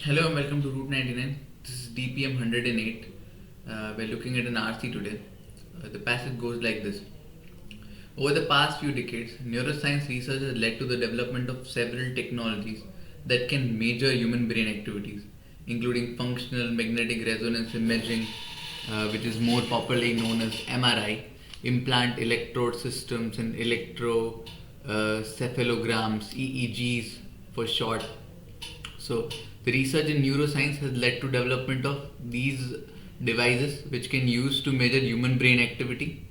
Hello and welcome to Route 99. This is DPM 108. We're looking at an RC today. The passage goes like this. Over the past few decades, neuroscience research has led to the development of several technologies that can measure human brain activities, including functional magnetic resonance imaging, which is more popularly known as MRI, implant electrode systems, and electrocephalograms, EEGs for short. So the research in neuroscience has led to development of these devices which can use to measure human brain activity.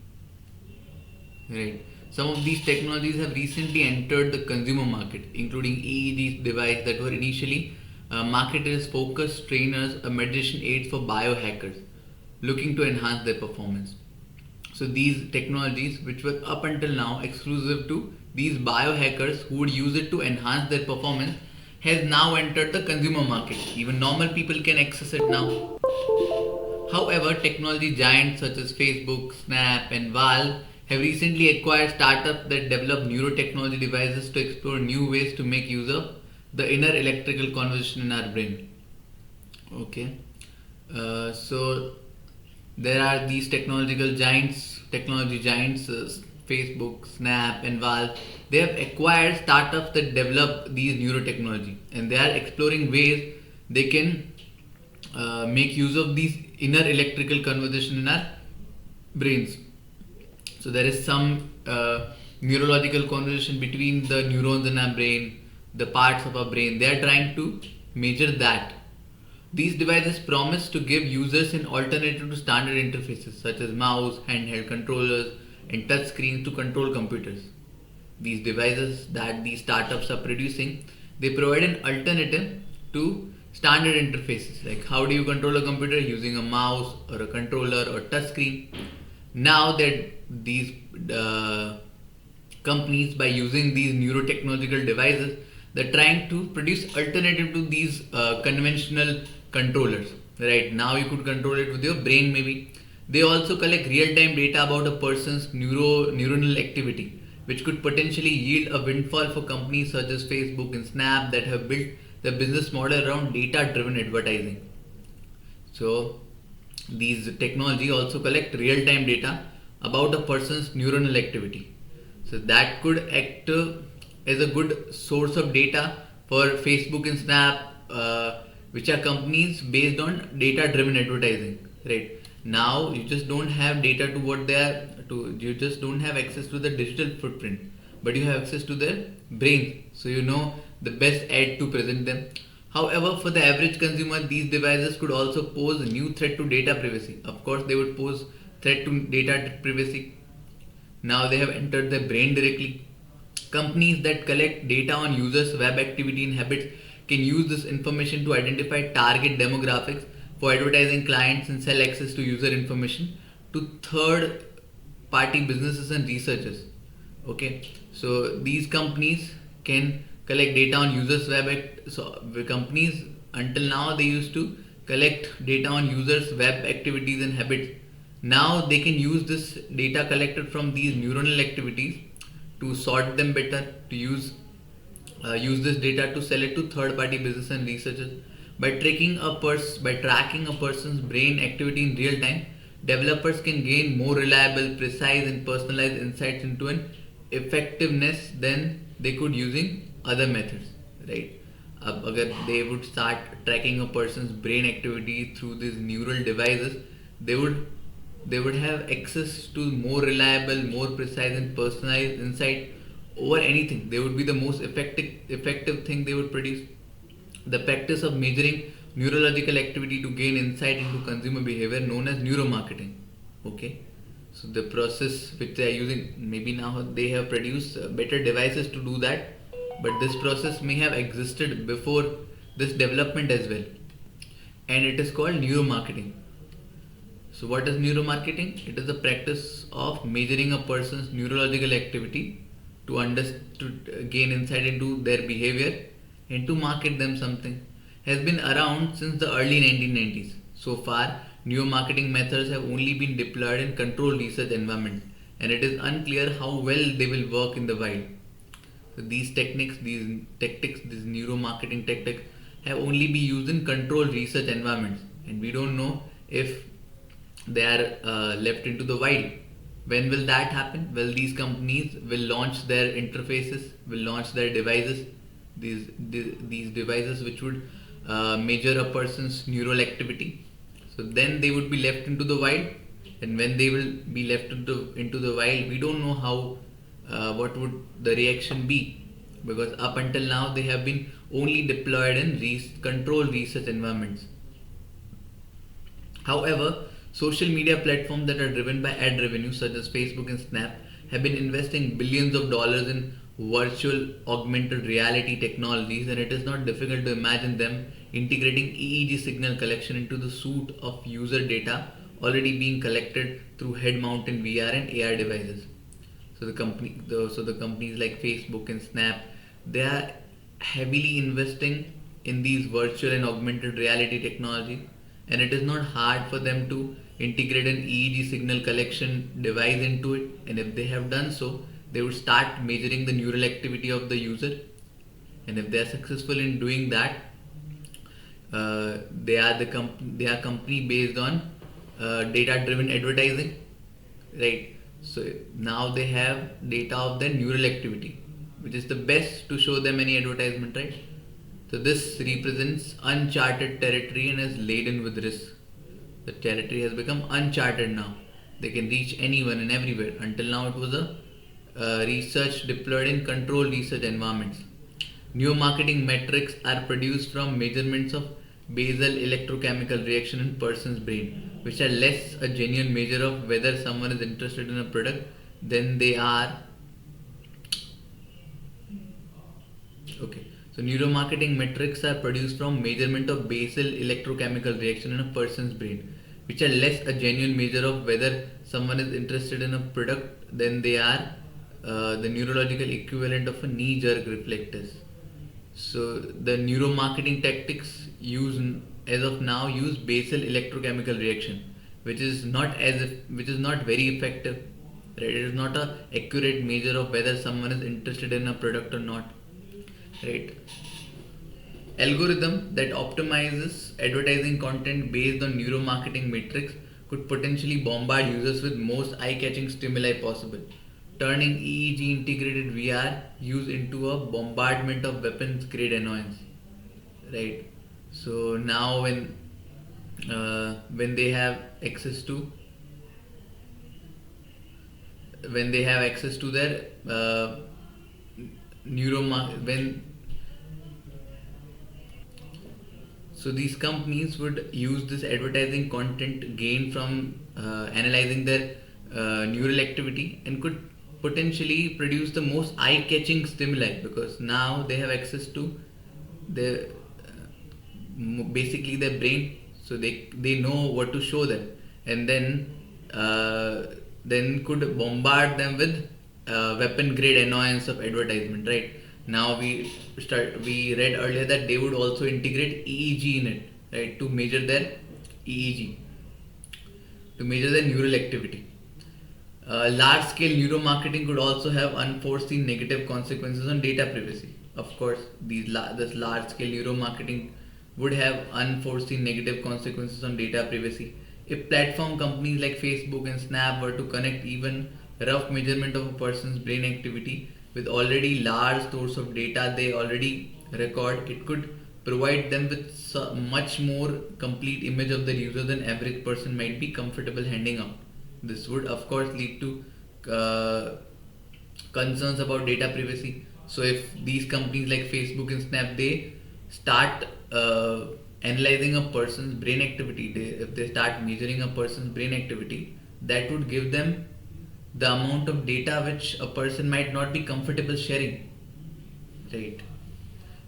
Right. Some of these technologies have recently entered the consumer market, including EEG devices that were initially marketed as focus trainers or meditation aids for biohackers looking to enhance their performance. So these technologies, which were up until now exclusive to these biohackers who would use it to enhance their performance, has now entered the consumer market. Even normal people can access it now. However, technology giants such as Facebook, Snap, and Valve have recently acquired startups that develop neurotechnology devices to explore new ways to make use of the inner electrical conversation in our brain. Okay, so there are these technology giants, Facebook, Snap, and Valve. They have acquired startups that develop these neurotechnology, and they are exploring ways they can make use of these inner electrical conversation in our brains. So there is some neurological conversation between the neurons in our brain, the parts of our brain. They are trying to measure that. These devices promise to give users an alternative to standard interfaces such as mouse, handheld controllers, and touch screens to control computers. These devices that these startups are producing, they provide an alternative to standard interfaces. Like how do you control a computer using a mouse or a controller or touch screen? Now that these companies, by using these neurotechnological devices, they're trying to produce alternative to these conventional controllers. Right now you could control it with your brain maybe. They also collect real-time data about a person's neuronal activity, which could potentially yield a windfall for companies such as Facebook and Snap that have built their business model around data-driven advertising. So these technology also collect real-time data about a person's neuronal activity. So that could act as a good source of data for Facebook and Snap, which are companies based on data-driven advertising. Right now, you just don't have data to what they are. You just don't have access to the digital footprint, but you have access to their brain. So you know the best ad to present them. However, for the average consumer, these devices could also pose a new threat to data privacy. Of course, they would pose threat to data privacy. Now they have entered the brain directly. Companies that collect data on users' web activity and habits can use this information to identify target demographics for advertising clients and sell access to user information to third party businesses and researchers. Okay, so these companies can collect data on users so the companies until now they used to collect data on users web activities and habits. Now they can use this data collected from these neuronal activities to sort them better, to use this data to sell it to third party business and researchers. By tracking a person's brain activity in real time, developers can gain more reliable, precise, and personalized insights into an effectiveness than they could using other methods. Right? अगर they would start tracking a person's brain activity through these neural devices, they would they would have access to more reliable, more precise, and personalized insight over anything. They would be the most effective thing they would produce. The practice of measuring neurological activity to gain insight into consumer behavior known as neuromarketing. Okay, so the process which they are using, maybe now they have produced better devices to do that, but this process may have existed before this development as well, and it is called neuromarketing. So what is neuromarketing? It is the practice of measuring a person's neurological activity to gain insight into their behavior and to market them something. Has been around since the early 1990s. So far, neuromarketing methods have only been deployed in controlled research environments, and it is unclear how well they will work in the wild. So these techniques, these tactics, these neuromarketing tactics have only been used in controlled research environments, and we don't know if they are left into the wild. When will that happen? Well, these companies will launch their interfaces, will launch their devices, these devices which would measure a person's neural activity. So then they would be left into the wild, and when they will be left into the wild, we don't know how what would the reaction be, because up until now they have been only deployed in controlled research environments. However, social media platforms that are driven by ad revenue, such as Facebook and Snap, have been investing billions of dollars in virtual augmented reality technologies, and it is not difficult to imagine them integrating EEG signal collection into the suite of user data already being collected through head-mounted VR and AR devices. So the companies like Facebook and Snap, they are heavily investing in these virtual and augmented reality technology, and it is not hard for them to integrate an EEG signal collection device into it. And if they have done so, they would start measuring the neural activity of the user. And if they are successful in doing that, they are company based on data driven advertising, right? So now they have data of their neural activity, which is the best to show them any advertisement, right? So this represents uncharted territory and is laden with risk. The territory has become uncharted now. They can reach anyone and everywhere. Until now, it was a research deployed in controlled research environments. Neuromarketing metrics are produced from measurements of basal electrochemical reaction in person's brain, which are less a genuine measure of whether someone is interested in a product than they are. Okay. So neuromarketing metrics are produced from measurement of basal electrochemical reaction in a person's brain, which are less a genuine measure of whether someone is interested in a product than they are the neurological equivalent of a knee-jerk reflexes. So the neuromarketing tactics as of now use basal electrochemical reaction, which is not very effective. Right? It is not a accurate measure of whether someone is interested in a product or not. Right? Algorithm that optimizes advertising content based on neuromarketing metrics could potentially bombard users with most eye-catching stimuli possible, turning EEG integrated VR use into a bombardment of weapons-grade annoyance. Right. So now when they have access to their when so these companies would use this advertising content gained from analyzing their neural activity, and could potentially produce the most eye-catching stimuli, because now they have access to their basically their brain, so they know what to show them, and then could bombard them with weapon grade annoyance of advertisement, right? Now we read earlier that they would also integrate EEG in it, right, to measure their EEG, to measure their neural activity. Large scale neuromarketing could also have unforeseen negative consequences on data privacy. Of course, this large scale neuromarketing would have unforeseen negative consequences on data privacy. If platform companies like Facebook and Snap were to connect even rough measurement of a person's brain activity with already large stores of data they already record, it could provide them with much more complete image of the user than average person might be comfortable handing out. This would of course lead to concerns about data privacy. So if these companies like Facebook and Snap, they start analyzing a person's brain activity, if they start measuring a person's brain activity, that would give them the amount of data which a person might not be comfortable sharing, right?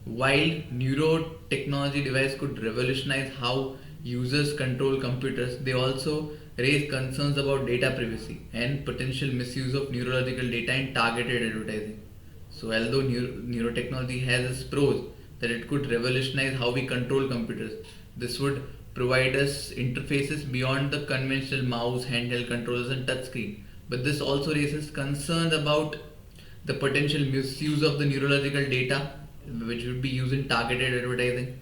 While neurotechnology device could revolutionize how users control computers, they also raise concerns about data privacy and potential misuse of neurological data in targeted advertising. So although neurotechnology has its pros, that it could revolutionize how we control computers, this would provide us interfaces beyond the conventional mouse, handheld controllers and touchscreen. But this also raises concerns about the potential misuse of the neurological data which would be used in targeted advertising.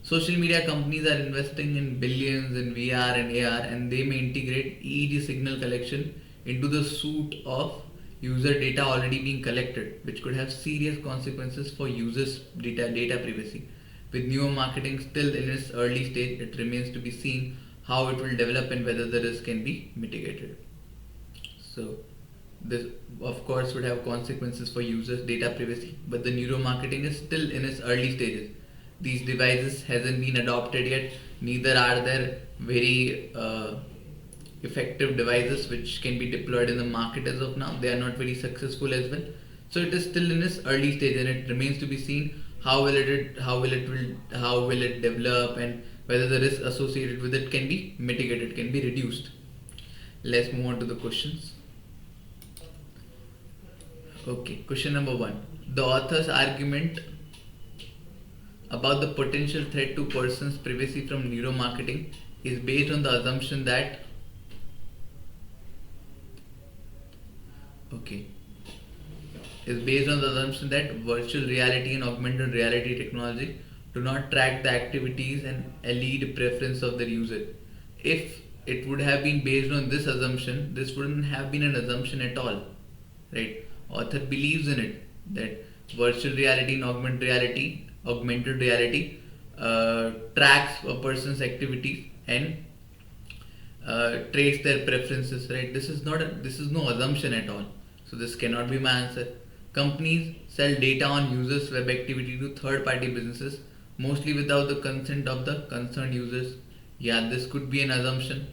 Social media companies are investing in billions in VR and AR, and they may integrate EEG signal collection into the suite of user data already being collected, which could have serious consequences for users' data privacy. With neuromarketing still in its early stage, it remains to be seen how it will develop and whether the risk can be mitigated. So, this of course would have consequences for users' data privacy, but the neuromarketing is still in its early stages. These devices hasn't been adopted yet, neither are there very effective devices which can be deployed in the market as of now. They are not very successful as well. So it is still in its early stage, and it remains to be seen how will it develop, and whether the risk associated with it can be mitigated, can be reduced. Let's move on to the questions. Okay, question number 1. The author's argument about the potential threat to persons' privacy from neuromarketing is based on the assumption that virtual reality and augmented reality technology do not track the activities and lead preference of their user. If it would have been based on this assumption, this wouldn't have been an assumption at all, right? Author believes in it that virtual reality and augmented reality tracks a person's activities and trace their preferences, right? This is no assumption at all. So this cannot be my answer. Companies sell data on users' web activity to third-party businesses, mostly without the consent of the concerned users. Yeah, this could be an assumption.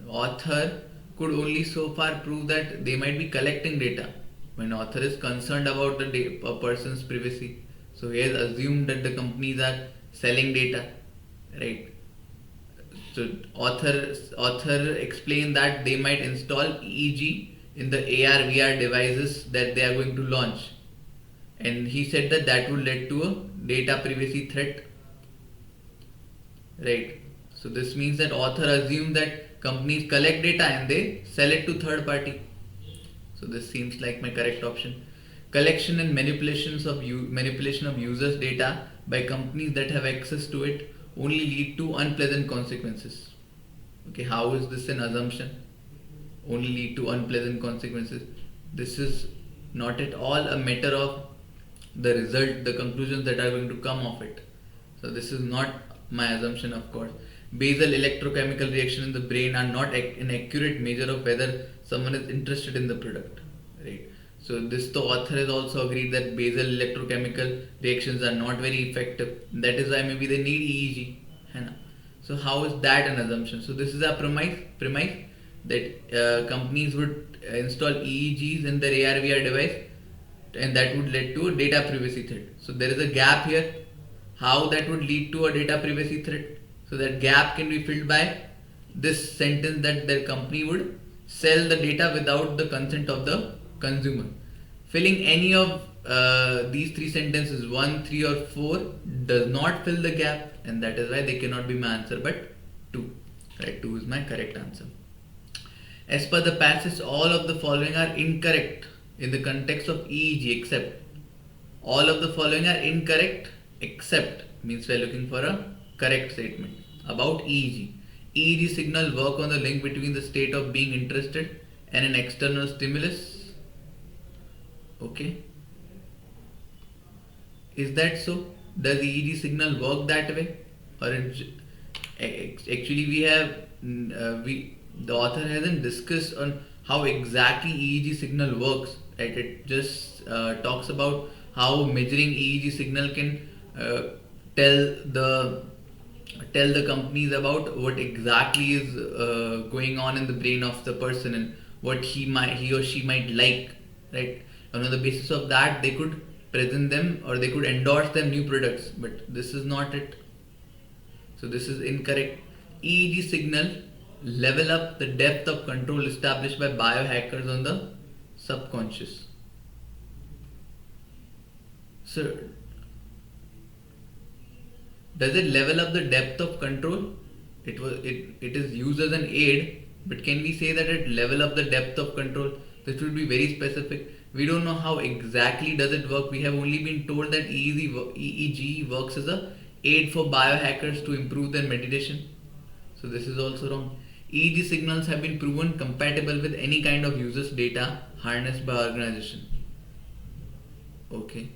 Author could only so far prove that they might be collecting data when author is concerned about a person's privacy. So he has assumed that the companies are selling data, right? So author explained that they might install EEG in the AR VR devices that they are going to launch, and he said that would lead to a data privacy threat, right? So this means that author assumed that companies collect data and they sell it to third party. So this seems like my correct option. Collection and manipulation of users' data by companies that have access to it only lead to unpleasant consequences. Okay, how is this an assumption? Only lead to unpleasant consequences. This is not at all a matter of the result, the conclusions that are going to come of it. So this is not my assumption, of course. Basal electrochemical reaction in the brain are not an accurate measure of whether someone is interested in the product, right? So the author has also agreed that basal electrochemical reactions are not very effective. That is why maybe they need EEG. So how is that an assumption? So this is a premise that companies would install EEGs in their AR VR device, and that would lead to a data privacy threat. So there is a gap here. How that would lead to a data privacy threat? So that gap can be filled by this sentence that their company would sell the data without the consent of the consumer. Filling any of these three sentences, 1, 3 or 4, does not fill the gap, and that is why they cannot be my answer, but 2. Right, 2 is my correct answer. As per the passage, all of the following are incorrect in the context of EEG except. All of the following are incorrect except means we are looking for a correct statement about EEG. EEG signal work on the link between the state of being interested and an external stimulus. Okay. Is that so? Does EEG signal work that way? Or actually the author hasn't discussed on how exactly EEG signal works. Right? It just talks about how measuring EEG signal can tell the companies about what exactly is going on in the brain of the person and what he or she might like, right? And on the basis of that, they could present them or they could endorse them new products, but this is not it. So this is incorrect. EEG signal level up the depth of control established by biohackers on the subconscious. So does it level up the depth of control? It is used as an aid, but can we say that it level up the depth of control? This would be very specific. We don't know how exactly does it work. We have only been told that EEG works as a aid for biohackers to improve their meditation. So this is also wrong. EEG signals have been proven compatible with any kind of user's data harnessed by organization. Okay.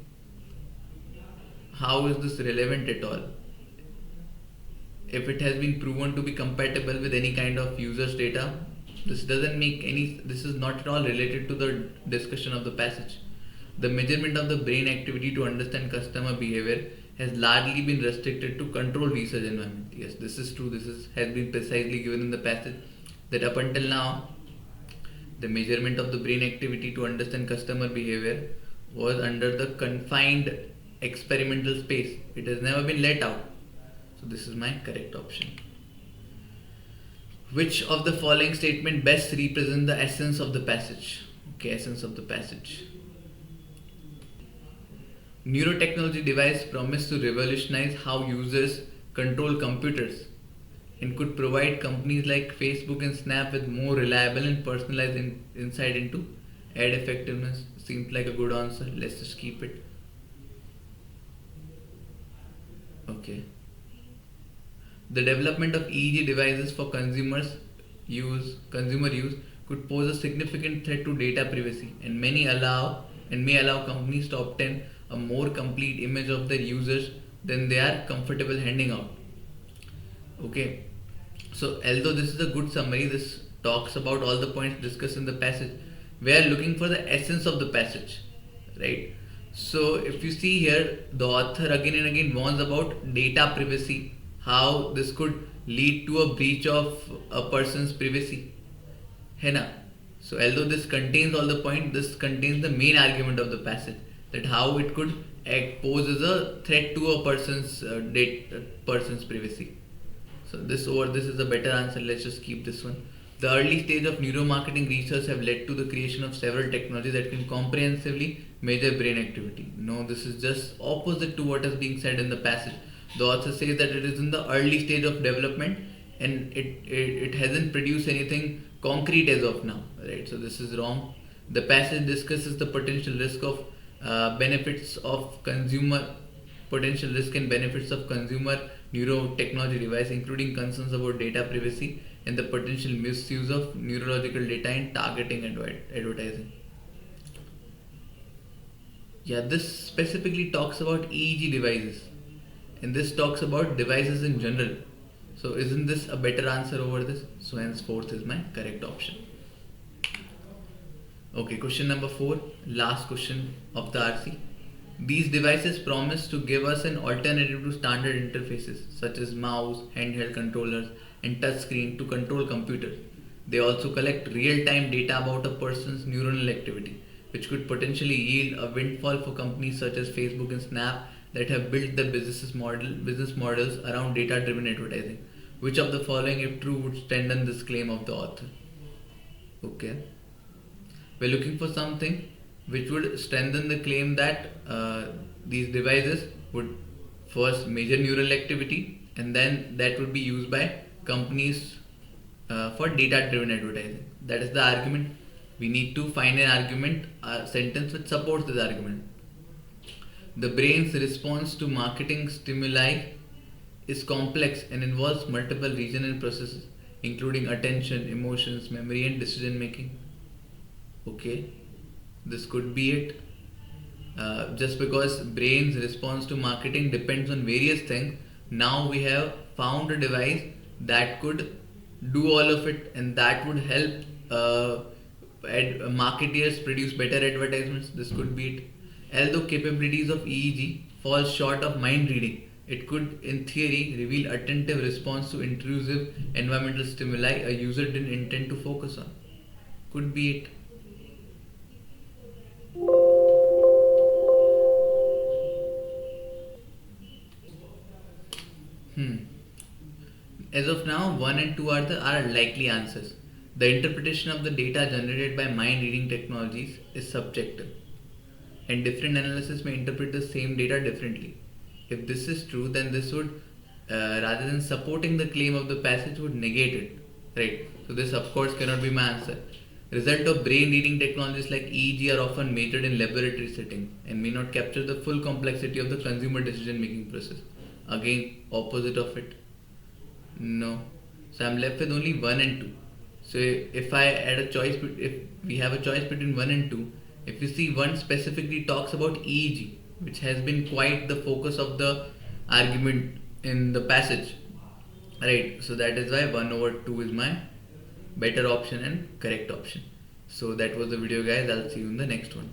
How is this relevant at all? If it has been proven to be compatible with any kind of user's data, this is not at all related to the discussion of the passage. The measurement of the brain activity to understand customer behavior has largely been restricted to controlled research environment. Yes, this is true. Has been precisely given in the passage that up until now, the measurement of the brain activity to understand customer behavior was under the confined experimental space. It has never been let out. So this is my correct option. Which of the following statement best represents the essence of the passage? Okay, essence of the passage. Neurotechnology device promise to revolutionize how users control computers and could provide companies like Facebook and Snap with more reliable and personalized insight into ad effectiveness. Seems like a good answer. Let's just keep it. Okay. The development of EEG devices for consumer use could pose a significant threat to data privacy and may allow companies to obtain a more complete image of their users than they are comfortable handing out. Okay. So although this is a good summary, this talks about all the points discussed in the passage. We are looking for the essence of the passage, right? So if you see here, the author again and again warns about data privacy, how this could lead to a breach of a person's privacy. है ना? So although this contains all the points, this contains the main argument of the passage, that how it could pose as a threat to a person's privacy. So this is a better answer. Let's just keep this one. The early stage of neuromarketing research have led to the creation of several technologies that can comprehensively measure brain activity. No, this is just opposite to what is being said in the passage. The author says that it is in the early stage of development and it hasn't produced anything concrete as of now, right? So this is wrong. The passage discusses the potential risk and benefits of consumer neurotechnology device, including concerns about data privacy and the potential misuse of neurological data in targeting advertising. Yeah, this specifically talks about EEG devices, and this talks about devices in general. So isn't this a better answer over this? So henceforth is my correct option. Okay, question number 4, last question of the RC. These devices promise to give us an alternative to standard interfaces such as mouse, handheld controllers, and touchscreen to control computers. They also collect real-time data about a person's neuronal activity, which could potentially yield a windfall for companies such as Facebook and Snap that have built their business models around data-driven advertising. Which of the following, if true, would strengthen this claim of the author? Okay. We're looking for something which would strengthen the claim that these devices would first measure neural activity and then that would be used by companies for data-driven advertising. That is the argument. We need to find an argument, a sentence which supports this argument. The brain's response to marketing stimuli is complex and involves multiple regions and processes, including attention, emotions, memory, and decision making. Okay, this could be it. Just because brain's response to marketing depends on various things, now we have found a device that could do all of it, and that would help marketers produce better advertisements. This could be it. Although capabilities of EEG fall short of mind reading, it could, in theory, reveal attentive response to intrusive environmental stimuli a user didn't intend to focus on. Could be it. As of now, 1 and 2 are likely answers. The interpretation of the data generated by mind reading technologies is subjective, and different analysts may interpret the same data differently. If this is true, then this would, rather than supporting the claim of the passage, would negate it, right? So this of course cannot be my answer. Result of brain reading technologies like EEG are often measured in laboratory settings and may not capture the full complexity of the consumer decision making process. Again, opposite of it. No. So I'm left with only 1 and 2. So if I add a choice, if we have a choice between 1 and 2, if you see, 1 specifically talks about EEG, which has been quite the focus of the argument in the passage. Right, so that is why 1 over 2 is my better option and correct option. So that was the video, guys. I'll see you in the next one.